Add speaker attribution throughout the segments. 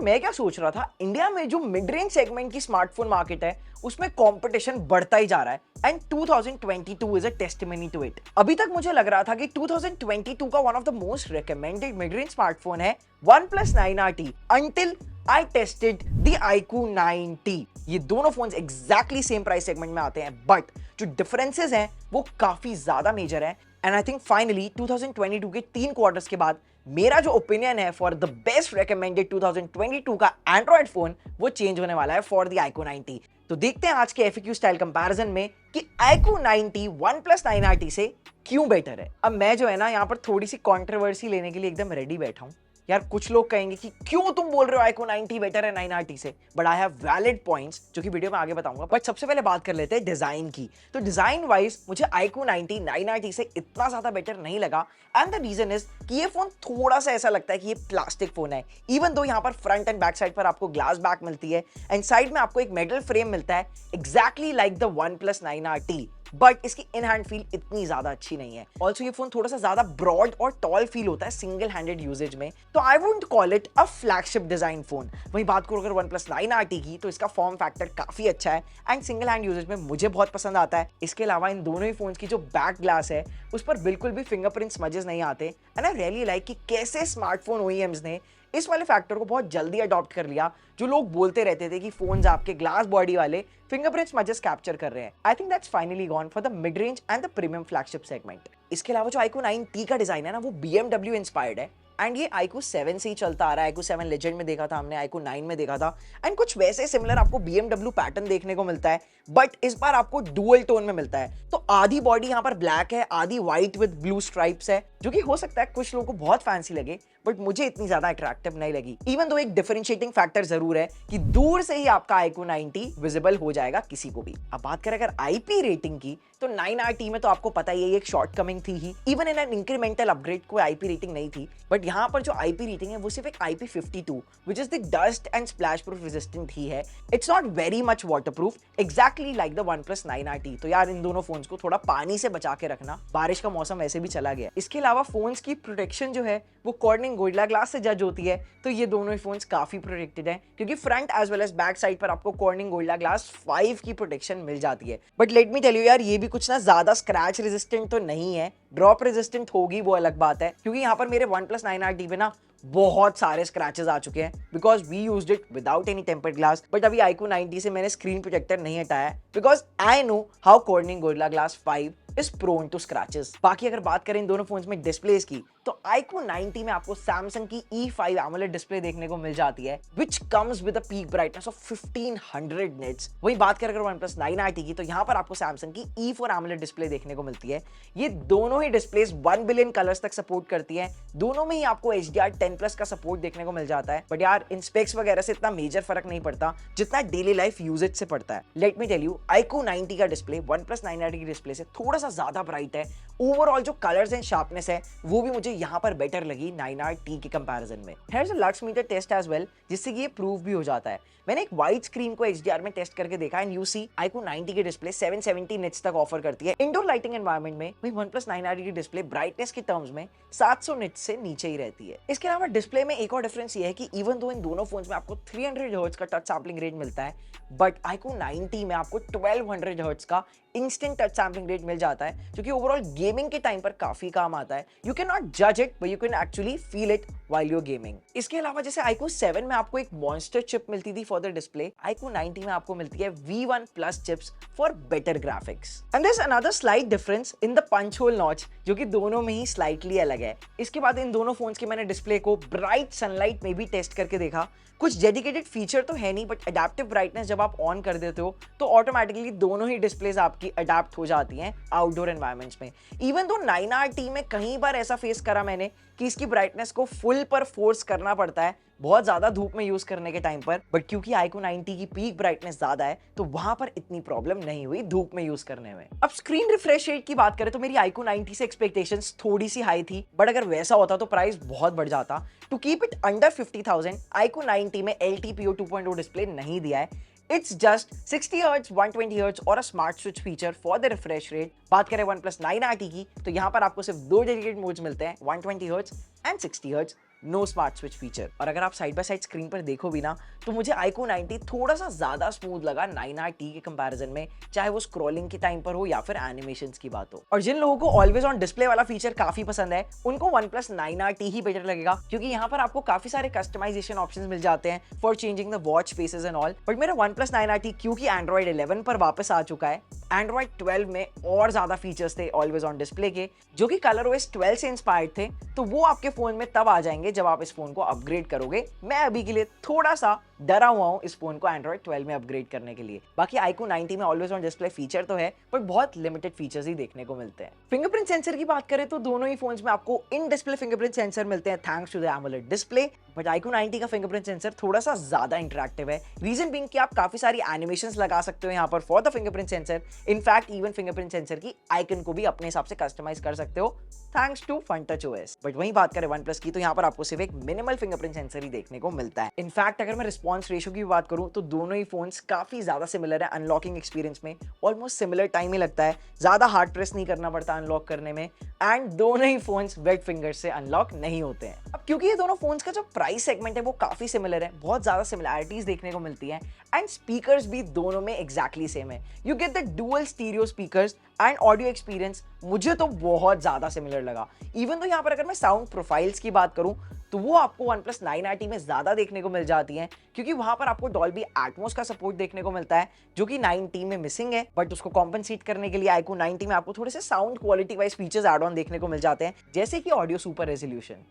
Speaker 1: मैं क्या सोच रहा था, इंडिया में जो मिड रेंज सेगमेंट की स्मार्टफोन मार्केट है उसमें कंपटीशन बढ़ता ही जा रहा है and 2022 is a testimony to it. अभी तक मुझे लग रहा था कि 2022 का one of the most recommended mid range smartphone है OnePlus 9RT until I tested the iQOO 9T। ये दोनों phones exactly same price segment में आते हैं, बट जो डिफरेंसेस हैं वो काफी ज्यादा मेजर है एंड आई थिंक फाइनली 2022 के 3 क्वार्टर्स के बाद मेरा जो ओपिनियन है फॉर द बेस्ट रिकमेंडेड 2022 का एंड्रॉइड फोन वो चेंज होने वाला है फॉर द iQOO 9T। तो देखते हैं आज के FAQ स्टाइल कंपैरिजन में कि iQOO 9T OnePlus 9RT से क्यों बेटर है। अब मैं जो है ना यहाँ पर थोड़ी सी कंट्रोवर्सी लेने के लिए एकदम रेडी बैठा हूँ। यार कुछ लोग कहेंगे कि क्यों तुम बोल रहे हो iQOO 9T बेटर है 9RT से, but I have valid points जो कि वीडियो में आगे बताऊंगा। बट सबसे पहले बात कर लेते हैं डिजाइन की। तो डिजाइन वाइज मुझे iQOO 9T 9RT से इतना ज्यादा बेटर नहीं लगा एंड द रीजन इज कि ये फोन थोड़ा सा ऐसा लगता है कि ये प्लास्टिक फोन है। इवन दो यहाँ पर फ्रंट एंड बैक साइड पर आपको ग्लास बैक मिलती है एंड साइड में आपको एक मेटल फ्रेम मिलता है exactly like the OnePlus 9RT, but इसकी इन हैंड फील इतनी ज्यादा अच्छी नहीं है। ऑल्सो ये फोन थोड़ा सा ज्यादा ब्रॉड और टॉल फील होता है सिंगल हैंडेड यूजेज में, तो I wouldn't call it a flagship design phone. वहीं बात करूं अगर OnePlus 9RT की, तो इसका फॉर्म फैक्टर काफी अच्छा है एंड सिंगल हैंड यूजेज में मुझे बहुत पसंद आता है। इसके अलावा इन दोनों ही फोन्स की जो बैक ग्लास है उस पर बिल्कुल भी फिंगरप्रिंट स्मजेस नहीं आते एंड आई रियली लाइक कि कैसे स्मार्टफोन OEMs ने इस वाले फैक्टर को बहुत जल्दी अडॉप्ट कर लिया। जो लोग बोलते रहते थे कि फोन्स आपके ग्लास बॉडी वाले फिंगरप्रिंट स्मजेस कैप्चर कर रहे हैं, I think that's finally gone for the mid range and the premium flagship segment. इसके अलावा जो iQOO 9T का डिजाइन है ना वो BMW इंस्पायर्ड है एंड ये iQOO 7 से ही चलता आ रहा है। iQOO 7 लेजेंड में देखा था हमने, iQOO 9 में देखा था एंड कुछ वैसे सिमिलर आपको BMW पैटर्न देखने को मिलता है, बट इस बार आपको डुअल टोन में मिलता है। तो आधी बॉडी यहाँ पर ब्लैक है, आधी व्हाइट विद ब्लू स्ट्राइप्स है, जो कि हो सकता है कुछ लोगों को बहुत फैंसी लगे, बट मुझे इतनी ज्यादा अट्रैक्टिव नहीं लगी। इवन दो एक डिफरेंशिएटिंग फैक्टर जरूर है कि दूर से ही आपका iQOO 9T विजिबल हो जाएगा किसी को भी। अब बात करें अगर IP रेटिंग की, तो 9RT में तो आपको पता ही है ये एक शॉर्ट कमिंग थी ही। Even in an incremental upgrade कोई IP रेटिंग नहीं थी, बट यहाँ पर जो IP रेटिंग है वो सिर्फ एक IP52 which is the dust and splash proof resistant ही है। It's not very much waterproof exactly like the OnePlus 9RT। तो यार इन दोनों फोन्स को थोड़ा पानी से बचा के रखना, बारिश का मौसम वैसे भी चला गया। इसके अलावा फोन्स की प्रोटेक्शन जो है वो कॉर्निंग गोरिल्ला ग्लास से जज होती है, तो ये दोनों ही फोन्स काफी प्रोटेक्टेड है क्योंकि front as well as back side पर आपको कॉर्निंग गोरिल्ला ग्लास 5 की प्रोटेक्शन मिल जाती है। But let me tell you यार, ये भी कुछ ना ज्यादा स्क्रैच रेजिस्टेंट तो नहीं है। ड्रॉप रेजिस्टेंट होगी वो अलग बात है, क्योंकि यहाँ पर मेरे OnePlus 9RT पे ना बहुत सारे स्क्रैचेस आ चुके हैं because we used it without any tempered glass. But अभी iQOO 9T से मैंने स्क्रीन प्रोटेक्टर नहीं हटाया because I know how Corning Gorilla glass 5 is prone to scratches. बाकी अगर बात करें इन दोनों फोन्स में डिस्प्लेस की, तो iQOO 9T में आपको सैमसंग की E5 AMOLED डिस्प्ले देखने को मिल जाती है which comes with a peak brightness of 1500 nits। वही बात करें अगर OnePlus 9RT की, तो यहाँ पर आपको सैमसंग की E4 AMOLED डिस्प्ले देखने को मिलती है। ये दोनों ही डिस्प्लेस 1 बिलियन कलर्स तक सपोर्ट करती है। दोनों में ही आपको HDR10+ का सपोर्ट देखने को मिल जाता है, बट यार इन स्पेक्स वगैरह से इतना मेजर फर्क नहीं पड़ता जितना डेली लाइफ यूजेज से पड़ता है। Let me tell you, iQOO 9T का डिस्प्ले OnePlus 9RT की डिस्प्ले से थोड़ा सा ज्यादा ब्राइट है। ओवरऑल जो कलर्स एंड शार्पनेस है वो भी मुझे यहाँ पर बेटर लगी 9RT के कंपैरिजन में। Here's a lux meter test as well, जिससे कि ये प्रूव भी हो जाता है। मैंने एक वाइड स्क्रीन को HDR में टेस्ट करके देखा and you see iQOO 9T की डिस्प्ले 770 निट्स तक ऑफर करती है इंडोर लाइटिंग एनवायरनमेंट में। वही OnePlus 9RT की डिस्प्ले ब्राइटनेस के टर्म्स में 700 निट्स से नीचे ही रहती है। इसके अलावा डिस्प्ले में एक और डिफरेंस ये है कि इवन दो इन दोनों फोन्स में आपको 300 हर्ट्ज का टच सैंपलिंग रेट मिलता है, बट iQOO 9T में आपको 1200 हर्ट्ज का इंस्टेंट टच सैंपलिंग रेट मिल जाता है, जो कि ओवरऑल गेमिंग के टाइम पर काफी काम आता है। यू कैन नॉट जज it but you can actually feel it while you are gaming. इसके अलावा जैसे iQOO 7 में आपको एक मॉन्स्टर चिप मिलती थी for the display, iQOO 9T में आपको मिलती है V1 plus chips for better graphics. And there is another slight difference in the punch hole notch, जो कि दोनों में ही स्लाइटली अलग है। इसके बाद इन दोनों फोन्स के मैंने डिस्प्ले को ब्राइट सनलाइट में भी टेस्ट करके देखा। कुछ डेडिकेटेड फीचर तो है नहीं, बट अडेप्टिव ब्राइटनेस जब आप ऑन कर देते हो तो ऑटोमेटिकली दोनों ही डिस्प्लेस आपकी अडेप्ट हो जाती हैं आउटडोर एनवायरनमेंट्स में। इवन दो 9RT में कई बार ऐसा फेस करा मैंने कि इसकी ब्राइटनेस को फुल पर फोर्स करना पड़ता है बहुत ज्यादा धूप में यूज करने के टाइम पर, बट क्योंकि iQOO 9T की पीक ब्राइटनेस ज्यादा है तो वहां पर इतनी प्रॉब्लम नहीं हुई धूप में यूज करने में। अब स्क्रीन रिफ्रेश रेट की बात करें तो मेरी iQOO 9T से एक्सपेक्टेशंस थोड़ी सी हाई थी, बट अगर वैसा होता तो प्राइस बहुत बढ़ जाता। To keep it under 50,000, iQOO 9T में LTPO 2.0 डिस्प्ले नहीं दिया है। It's just 60 Hz, 120 Hz और a smart switch feature for the refresh rate। बात करें OnePlus 9RT की, तो यहाँ पर आपको सिर्फ दो डेडिकेटेड मोड्स मिलते हैं, 120 Hz and 60 Hz। No smart switch feature. और अगर आप साइड बाय साइड स्क्रीन पर देखो भी ना, तो मुझे iQOO 90 थोड़ा सा ज्यादा स्मूथ लगा 9RT के कंपैरिजन में, चाहे वो स्क्रॉलिंग के टाइम पर हो या फिर एनिमेशंस की बात हो। और जिन लोगों को ऑलवेज ऑन डिस्प्ले वाला फीचर काफी पसंद है, उनको OnePlus 9RT ही बेटर लगेगा, क्योंकि यहाँ पर आपको काफी सारे कस्टमाइजेशन ऑप्शंस मिल जाते हैं for changing the watch faces and all. But मेरा OnePlus 9RT क्योंकि Android 11 पर वापस आ चुका है, Android 12 में और ज्यादा फीचर्स थे ऑलवेज ऑन डिस्प्ले के, जो कि ColorOS 12 से इंस्पायर्ड थे, तो वो आपके फोन में तब आ जाएंगे जब आप इस फोन को अपग्रेड करोगे। मैं अभी के लिए थोड़ा सा डरा हुआ हूं इस फोन को Android 12 में अपग्रेड करने के लिए। बाकी iQOO 90 में ऑलवेज ऑन डिस्प्ले फीचर तो है, बट बहुत लिमिटेड फीचर्स ही देखने को मिलते हैं। फिंगरप्रिंट सेंसर की बात करें तो दोनों ही फोन्स में आपको इन डिस्प्ले फिंगरप्रिंट सेंसर मिलते हैं thanks to the AMOLED display. But iQOO 90 का फिंगरप्रिंट सेंसर थोड़ा सा ज्यादा इंटरेक्टिव है, रीजन बीइंग कि आप काफी सारी एनिमेशंस लगा सकते हो यहाँ पर for the fingerprint sensor. In fact even fingerprint sensor की आइकन को भी अपने हिसाब से कस्टमाइज कर सकते हो thanks to FunTouch OS। But वहीं बात करें OnePlus की, तो यहाँ पर आपको सिर्फ एक मिनिमल फिंगरप्रिंट सेंसर ही देखने को मिलता है। इनफैक्ट अगर मैं रिस्पॉन्स रेशियो की बात करूं तो दोनों ही फोन्स काफी ज्यादा सिमिलर है अनलॉकिंग एक्सपीरियंस में, ऑलमोस्ट सिमिलर टाइम ही लगता है, ज्यादा हार्ड प्रेस नहीं करना पड़ता अनलॉक करने में, एंड दोनों ही फोन्स वेट फिंगर से अनलॉक नहीं होते हैं। अब क्योंकि ये दोनों फोन्स का जो प्राइस सेगमेंट है वो काफी सिमिलर है, बहुत ज्यादा सिमिलैरिटीज देखने को मिलती है, एंड स्पीकर्स भी दोनों में एग्जैक्टली सेम है। You get the dual stereo speakers and audio experience मुझे तो बहुत ज्यादा सिमिलर लगा। इवन तो यहाँ पर अगर मैं साउंड प्रोफाइल्स की बात करूं तो वो आपको OnePlus 9RT में ज्यादा देखने को मिल जाती हैं, क्योंकि वहां पर आपको डॉल्बी एटमॉस का सपोर्ट देखने को मिलता है, जो कि 9T में मिसिंग है। बट उसको कॉम्पनसेट करने के लिए iQOO 90 में आपको थोड़े से sound quality wise features add on देखने को मिल जाते हैं, जैसे कि ऑडियो सुपर रेजोल्यूशन।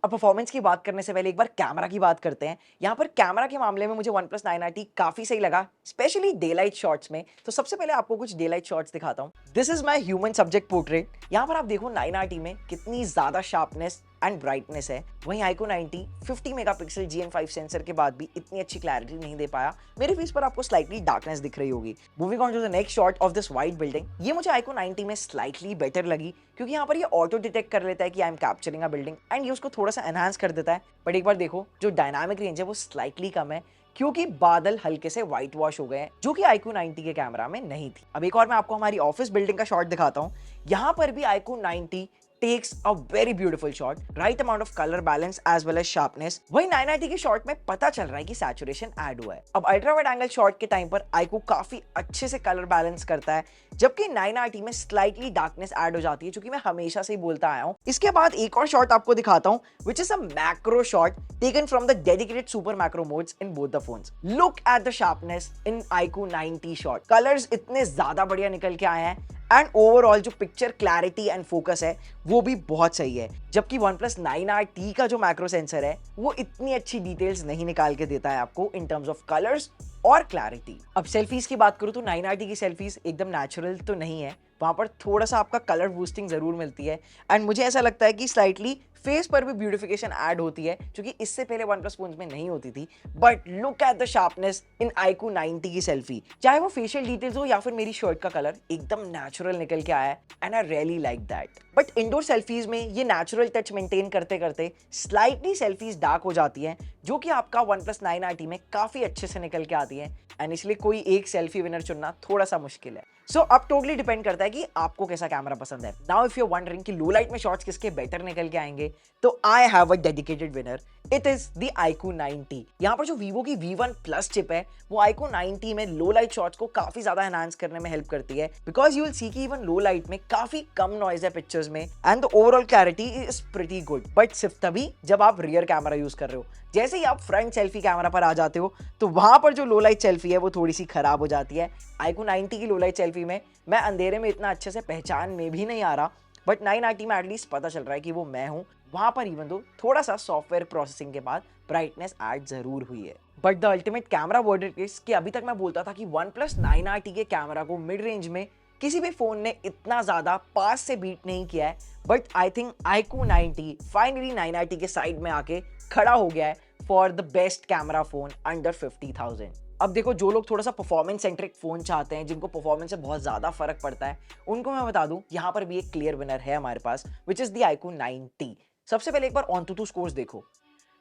Speaker 1: अब परफॉर्मेंस की बात करने से पहले एक बार कैमरा की बात करते हैं। यहाँ पर कैमरा के मामले में मुझे OnePlus 9RT काफी सही लगा, स्पेशली डे लाइट शॉट्स में। तो सबसे पहले आपको कुछ डे लाइट शॉट्स दिखाता हूँ। This is my human subject portrait. यहाँ पर आप देखो 9RT में कितनी ज्यादा शार्पनेस एंड ब्राइटनेस है। वहीं iQOO 90 50 मेगापिक्सल GN5 सेंसर के बाद भी इतनी अच्छी क्लैरिटी नहीं दे पाया। मेरे फेस पर आपको स्लाइटली डार्कनेस दिख रही होगी। Moving on to the next shot of this white building, ये मुझे iQOO 90 में स्लाइटली बेटर लगी, क्योंकि यहाँ पर ये ऑटो डिटेक्ट कर लेता है कि I am capturing a building, and ये उसको थोड़ा सा एनहांस कर देता है। बट एक बार देखो जो डायनामिक रेंज है वो स्लाइटली कम है, क्योंकि बादल हल्के से व्हाइट वॉश हो गए हैं, जो कि iQOO 90 के कैमरा में नहीं थी। अब एक और मैं आपको हमारी ऑफिस बिल्डिंग का शॉट दिखाता हूँ। यहाँ पर भी iQOO 90 takes a very beautiful shot, right amount of color balance as well as sharpness। वही 9RT के शॉट में पता चल रहा है कि सैचुरेशन ऐड हुआ है। अब अल्ट्रा वाइड एंगल शॉट के टाइम पर iQOO काफी अच्छे से कलर बैलेंस करता है, जबकि 9RT में स्लाइटली डार्कनेस ऐड हो जाती है, जो कि मैं हमेशा से ही बोलता आया हूँ। इसके बाद एक और शॉट आपको दिखाता हूँ, which is a macro shot taken from the dedicated super macro modes in both the phones। Look at the sharpness in iQOO 90 shot। Colours इतने ज्यादा बढ़िया निकल के आए हैं, एंड ओवरऑल जो पिक्चर क्लैरिटी एंड फोकस है वो भी बहुत सही है। जबकि OnePlus 9RT का जो मैक्रो सेंसर है वो इतनी अच्छी डिटेल्स नहीं निकाल के देता है आपको इन टर्म्स ऑफ कलर्स और क्लैरिटी। अब सेल्फीज की बात करूं तो 9RT की सेल्फीज एकदम नेचुरल तो नहीं है, वहां पर थोड़ा सा आपका कलर बूस्टिंग जरूर मिलती है, एंड मुझे ऐसा लगता है कि स्लाइटली फेस पर भी ब्यूटिफिकेशन ऐड होती है, जो कि इससे पहले OnePlus फोन्स में नहीं होती थी। But look at the sharpness in iQOO 90 की सेल्फी, चाहे वो फेशियल डिटेल्स हो या फिर मेरी शर्ट का कलर, एकदम नेचुरल निकल के आया है, and I really like that. But indoor selfies में ये नेचुरल टच मेंटेन करते करते स्लाइटली सेल्फीज डार्क हो जाती हैं, जो कि आपका OnePlus 9RT में काफी अच्छे से निकल के आती है, एंड इसलिए कोई एक सेल्फी विनर चुनना थोड़ा सा मुश्किल है। सो अब टोटली डिपेंड करता है कि आपको कैसा कैमरा पसंद है। Now if you are wondering कि लो लाइट में शॉट्स किसके बेटर निकल के आएंगे, तो I have a dedicated winner, it is the iQOO 90। यहाँ पर जो Vivo की V1 Plus चिप है वो iQOO 90 में लो लाइट शॉट्स को काफी ज्यादा एनहांस करने में हेल्प करती है, बिकॉज यू विल सी कि इवन लो लाइट में काफी कम नॉइज है पिक्चर्स में, and the overall clarity is pretty good. But सिर्फ तभी जब आप रियर कैमरा यूज कर रहे हो। जैसे ही आप फ्रंट सेल्फी कैमरा पर आ जाते हो तो वहां पर जो लो लाइट सेल्फी है वो थोड़ी सी खराब हो जाती है। iQOO 90 की लो लाइट सेल्फी में मैं अंधेरे में इतना अच्छे से पहचान में भी नहीं आ रहा, बट 9RT में एटलीस्ट पता चल रहा है कि वो मैं हूं। वहां पर इवन दो थोड़ा सा सॉफ्टवेयर प्रोसेसिंग के बाद ब्राइटनेस ऐड जरूर हुई है। But the ultimate camera verdict is कि अभी तक मैं बोलता था कि OnePlus 9RT के कैमरा को मिड रेंज में किसी भी फोन ने इतना ज्यादा पास से बीट नहीं किया है, but I think iQOO 90 finally 9RT के साइड में आके खड़ा हो गया है for the best camera phone under 50,000। अब देखो, जो लोग थोड़ा सा परफॉर्मेंस सेंट्रिक फोन चाहते हैं, जिनको परफॉर्मेंस से बहुत ज्यादा फर्क पड़ता है, उनको मैं बता दूं यहाँ पर भी एक क्लियर विनर है हमारे पास, which is the iQOO 9T। सबसे पहले एक बार AnTuTu स्कोर्स देखो,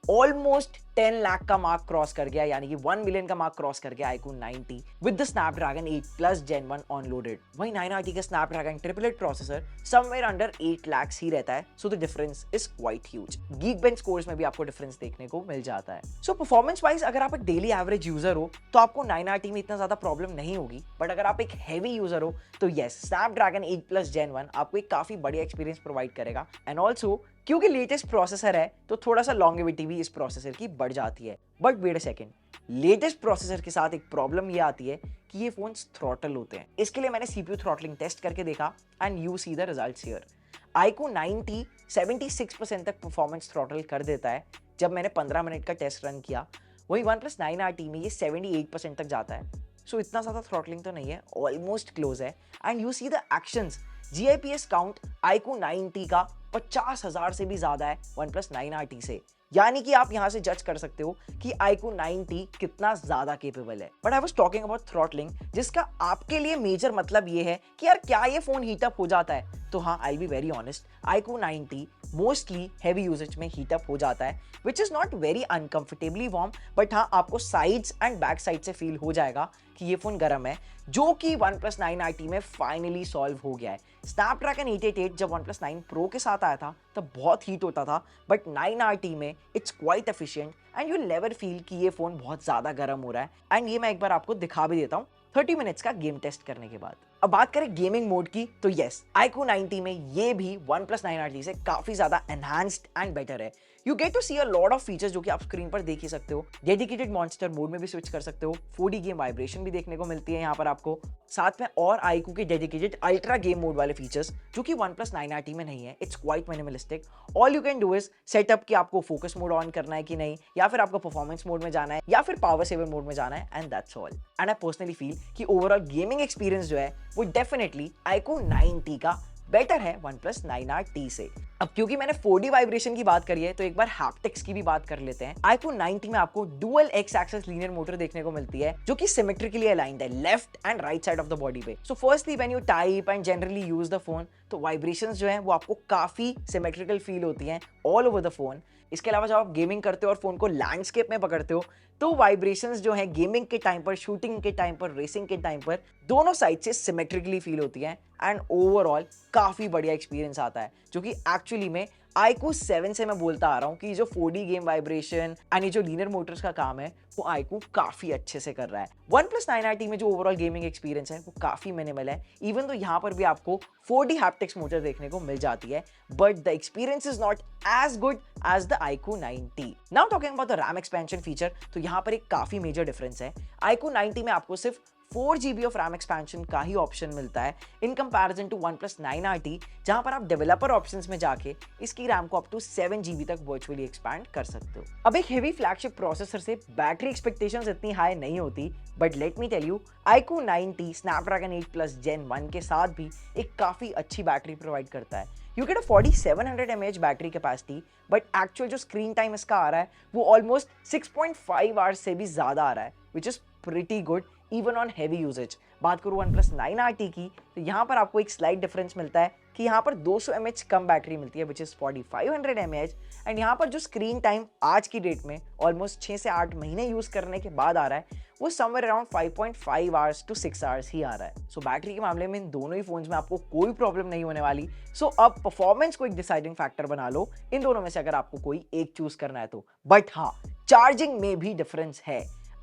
Speaker 1: ऑलमोस्ट 10 लाख का मार्क क्रॉस कर गया, यानी कि 1 मिलियन का मार्क क्रॉस कर गया iQOO 9T with the Snapdragon 8 Plus Gen 1 on loaded. वहीं 9RT का Snapdragon 888 processor somewhere under 8 lakhs ही रहता है, so the difference is quite huge. Geekbench scores में भी आपको डिफरेंस देखने को मिल जाता है। सो परफॉर्मेंस वाइज अगर आप एक डेली एवरेज यूजर हो तो आपको 9RT में इतना ज्यादा प्रॉब्लम नहीं होगी, बट अगर आप एक हैवी यूजर हो तो यस, Snapdragon 8 Plus Gen 1 आपको एक काफी बढ़िया एक्सपीरियंस प्रोवाइड करेगा। एंड ऑल्सो क्योंकि लेटेस्ट प्रोसेसर है तो थोड़ा सा लॉन्गेविटी भी इस प्रोसेसर की बढ़ जाती है। But wait a second, latest processor के साथ एक प्रॉब्लम ये आती है कि ये फोन्स थ्रॉटल होते हैं। इसके लिए मैंने CPU थ्रॉटलिंग टेस्ट करके देखा and you see the results here. iQOO 9T 76% तक परफॉर्मेंस थ्रॉटल कर देता है जब मैंने 15 मिनट का टेस्ट रन किया। वही OnePlus 9RT में ये 78% तक जाता है। सो इतना ज्यादा थ्रॉटलिंग तो नहीं है, ऑलमोस्ट क्लोज है। And you see the actions, GIPS count iQOO 9T का 50,000 से भी ज्यादा है OnePlus 9RT से, यानी कि आप यहां से जज कर सकते हो कि iQOO 9T कितना ज्यादा केपेबल है। But I was talking about throttling, जिसका आपके लिए मेजर मतलब ये है कि यार क्या ये फोन हीट अप हो जाता है? तो हाँ, I be very honest, iQOO 9T mostly heavy usage में हीट अप हो जाता है, which is not very uncomfortably warm, but हाँ, आपको साइड्स एंड बैक साइड से फील हो जाएगा कि ये फोन गर्म है, जो कि OnePlus 9RT में फाइनली सॉल्व हो गया है। Snapdragon 888 जब OnePlus 9 Pro के साथ आया था तब बहुत हीट होता था, बट 9RT में it's quite efficient and you never feel कि ये फोन बहुत ज्यादा गर्म हो रहा है। एंड ये मैं एक बार आपको दिखा भी देता हूँ 30 मिनट्स का गेम टेस्ट करने के बाद। अब बात करें गेमिंग मोड की, तो यस, iQOO 9T में ये भी OnePlus 9RT से काफी ज्यादा एनहांस्ड एंड बेटर है। You get to see a lot of features जो कि आप स्क्रीन पर देख ही सकते हो। डेडिकेटेड मॉन्स्टर मोड में भी स्विच कर सकते हो, 4D गेम वाइब्रेशन भी देखने को मिलती है यहाँ पर आपको, साथ में और iQOO के डेडिकेटेड अल्ट्रा गेम मोड वाले फीचर्स जो कि OnePlus 9RT में नहीं है। It's quite minimalistic. All you can do is setup कि आपको फोकस मोड ऑन करना है कि नहीं, या फिर आपको परफॉर्मेंस मोड में जाना है, या फिर पावर सेवर मोड में जाना है, and that's all. And I personally feel कि ओवरऑल गेमिंग एक्सपीरियंस जो है वो डेफिनेटली iQOO 9T का बेटर है OnePlus 9RT से। अब क्योंकि मैंने 4D वाइब्रेशन की बात करी है तो एक बार हैप्टिक्स की भी बात कर लेते हैं। iQOO 9T में आपको dual X axis linear motor देखने को मिलती है, जो कि सिमेट्रिकली अलाइंड है left and right side of the body पे। So firstly when you type and generally use the phone, तो वाइब्रेशंस जो हैं वो आपको काफी सिमेट्रिकल फील होती हैं ऑल ओवर द फोन। इसके अलावा जब आप गेमिंग करते हो और फोन को लैंडस्केप में पकड़ते हो तो वाइब्रेशंस जो है गेमिंग के टाइम पर, शूटिंग के टाइम पर, रेसिंग के टाइम पर, दोनों साइड से सिमेट्रिकली फील होती हैं एंड ओवरऑल काफी बढ़िया एक्सपीरियंस आता है, जो कि एक्चुअली में iQOO 7 से मैं बोलता आ रहा हूँ कि जो 4D गेम वाइब्रेशन एंड ये जो लीनियर मोटर्स का काम है वो iQOO काफी अच्छे से कर रहा है। OnePlus 9RT में जो ओवरऑल गेमिंग एक्सपीरियंस है वो काफी मिनिमल है, इवन तो यहाँ पर भी आपको 4D हैप्टिक्स मोटर देखने को मिल जाती है, but the experience is not as good as the iQOO 9T। Now talking about the RAM expansion feature, तो यहाँ पर एक काफी मेजर डिफरेंस है। iQOO 9T में आपको सिर्फ 4GB ऑफ रैम एक्सपेंशन का ही ऑप्शन मिलता है in comparison to OnePlus 9RT, जहां पर आप डेवलपर ऑप्शंस में जाके इसकी रैम को अप टू 7GB तक वर्चुअली एक्सपैंड कर सकते हो। अब एक हेवी फ्लैगशिप प्रोसेसर से बैटरी एक्सपेक्टेशंस इतनी हाई नहीं होती, but let me tell you, iQOO 9T Snapdragon 8 Plus Gen 1 के साथ भी एक काफी अच्छी बैटरी प्रोवाइड करता है। You get a 4700 mAh battery capacity, but actual जो स्क्रीन टाइम इसका आ रहा है वो ऑलमोस्ट 6.5 आवर्स से भी ज्यादा आ रहा है, which is pretty good even on heavy usage. बात करूँ OnePlus 9RT की, तो यहाँ पर आपको एक स्लाइट डिफरेंस मिलता है कि यहाँ पर 200 mAh कम बैटरी मिलती है, विच इज 4500 mAh, एंड यहाँ पर जो स्क्रीन टाइम आज की डेट में ऑलमोस्ट 6 से 8 महीने यूज करने के बाद आ रहा है वो somewhere around 5.5 hours to 6 hours ही आ रहा है। सो बैटरी के मामले में इन दोनों ही फोन्स में आपको कोई प्रॉब्लम नहीं होने वाली। सो अब परफॉर्मेंस को एक डिसाइडिंग फैक्टर बना लो इन दोनों में से अगर आपको कोई एक चूज करना है तो। बट हाँ, चार्जिंग में भी डिफरेंस है।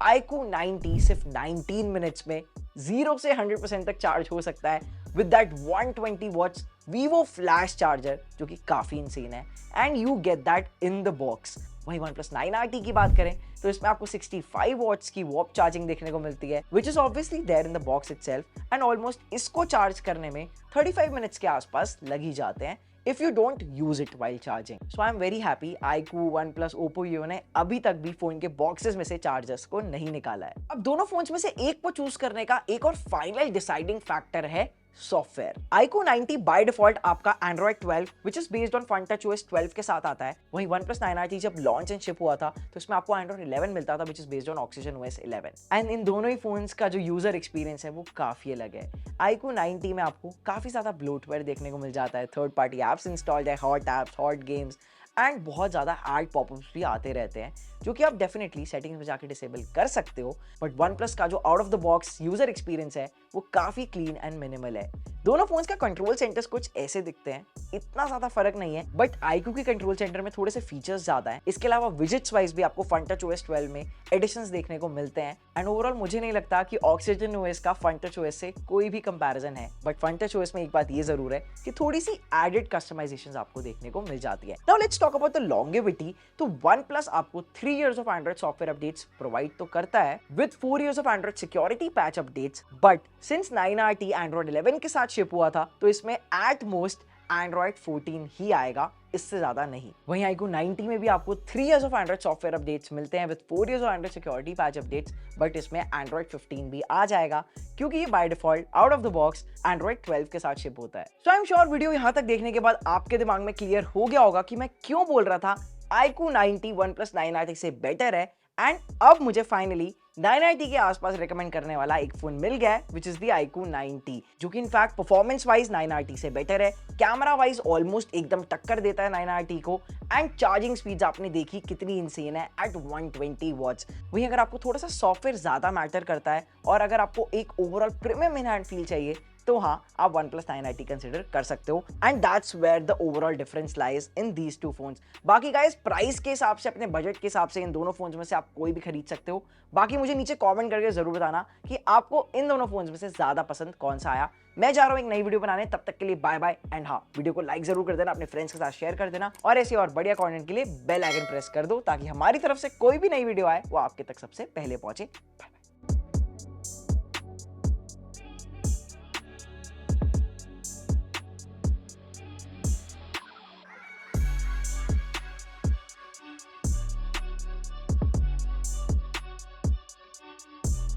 Speaker 1: iQOO 9T सिर्फ 19 मिनट्स में 0 से 100% तक चार्ज हो सकता है with that 120 watts Vivo flash charger, जो कि काफी इंसेन है, and you get that in the box. वहीं OnePlus 9RT की बात करें तो इसमें आपको 65 वॉट्स की वॉप चार्जिंग देखने को मिलती है, which is obviously there in the box itself, and almost इसको चार्ज करने में 35 मिनट्स के आसपास लग ही जाते हैं if you don't use it while charging. So I'm very happy iQOO, OnePlus, Oppo, Vivo ने अभी तक भी फोन के बॉक्सेस में से चार्जर्स को नहीं निकाला है। अब दोनों फोन्स में से एक को चूज करने का एक और फाइनल डिसाइडिंग फैक्टर है सॉफ्टवेयर। iQOO 90 बाय डिफॉल्ट आपका Android 12 which is based on FunTouch OS 12 के साथ आता है। वहीं OnePlus 9RT जब लॉन्च एंड शिप हुआ था तो इसमें आपको Android 11 मिलता था which is based on Oxygen OS 11। And in दोनों ही फोन्स का जो यूजर एक्सपीरियंस है वो काफी अलग है। iQOO 90 में आपको काफी ज्यादा ब्लोटवेयर देखने को मिल जाता है, थर्ड पार्टी एप्स इंस्टॉल्ड है, hot apps, hot games and बहुत ज़्यादा एड पॉपअप्स भी आते रहते हैं जो कि आप डेफिनेटली सेटिंग्स में जाके डिसेबल कर सकते हो। बट OnePlus का जो out of the box user experience है वो काफ़ी क्लीन एंड मिनिमल है। दोनों फोन्स का कंट्रोल सेंटर्स कुछ ऐसे दिखते हैं, इतना ज़्यादा फर्क नहीं है, बट iQOO के कंट्रोल सेंटर में थोड़े से फीचर्स ज़्यादा हैं। इसके अलावा विजिट्स वाइज भी आपको FunTouch OS 12 में एडिशंस देखने को मिलते हैं एंड ओवरऑल मुझे नहीं लगता कि Oxygen OS का FunTouch OS से कोई भी कंपैरिजन है। बट FunTouch OS में एक बात ये जरूर है कि थोड़ी सी एडेड कस्टमाइजेशंस आपको देखने को मिल जाती है। Now let's talk about the longevity. तो OnePlus आपको 3 years of Android software updates provide तो करता है with 4 years of Android security patch updates, but since 9RT Android 11 के साथ शिप हुआ था तो इसमें एट मोस्ट एंड्रॉइड 14 ही आएगा, इससे ज्यादा नहीं। वहीं iQOO 90 में भी आपको 3 years of Android software updates मिलते हैं with 4 years of Android security patch updates, but इसमें एंड्रॉइड 15 भी आ जाएगा क्योंकि ये by default out of the box Android 12 के साथ शिप होता है। सो आई एम श्योर वीडियो यहां तक देखने के बाद आपके दिमाग में क्लियर हो गया होगा कि मैं क्यों बोल रहा था iQOO 90 OnePlus 9RT से बेटर है। एंड अब मुझे फाइनली 9RT के आसपास रेकमेंड करने वाला एक फोन मिल गया है विच इज द iQOO 90, जो कि इनफैक्ट परफॉर्मेंस वाइज 9RT से बेटर है, कैमरा वाइज ऑलमोस्ट एकदम टक्कर देता है 9RT को, एंड चार्जिंग स्पीड्स आपने देखी कितनी इंसेन है एट 120 वॉट्स। वहीं अगर आपको थोड़ा सा सॉफ्टवेयर ज्यादा मैटर करता है और अगर आपको एक overall premium in hand feel चाहिए तो हाँ, आप OnePlus 9RT कंसिडर कर सकते हो and that's where the overall difference lies in these two phones. बाकी गाइस प्राइस के हिसाब से, अपने बजट के हिसाब से इन दोनों फोन्स में से आप कोई भी खरीद सकते हो। बाकी मुझे नीचे कमेंट करके जरूर बताना कि आपको इन दोनों फोन्स में से ज्यादा पसंद कौन सा आया। मैं जा रहा हूँ एक नई वीडियो बनाने, तब तक के लिए बाय बाय एंड हाँ, वीडियो को लाइक जरूर कर देना, अपने फ्रेंड्स के साथ शेयर कर देना और ऐसे और बढ़िया कंटेंट के लिए बेल आइकन प्रेस कर दो ताकि हमारी तरफ से कोई भी नई वीडियो आए वो आपके तक सबसे पहले पहुंचे। Bye bye.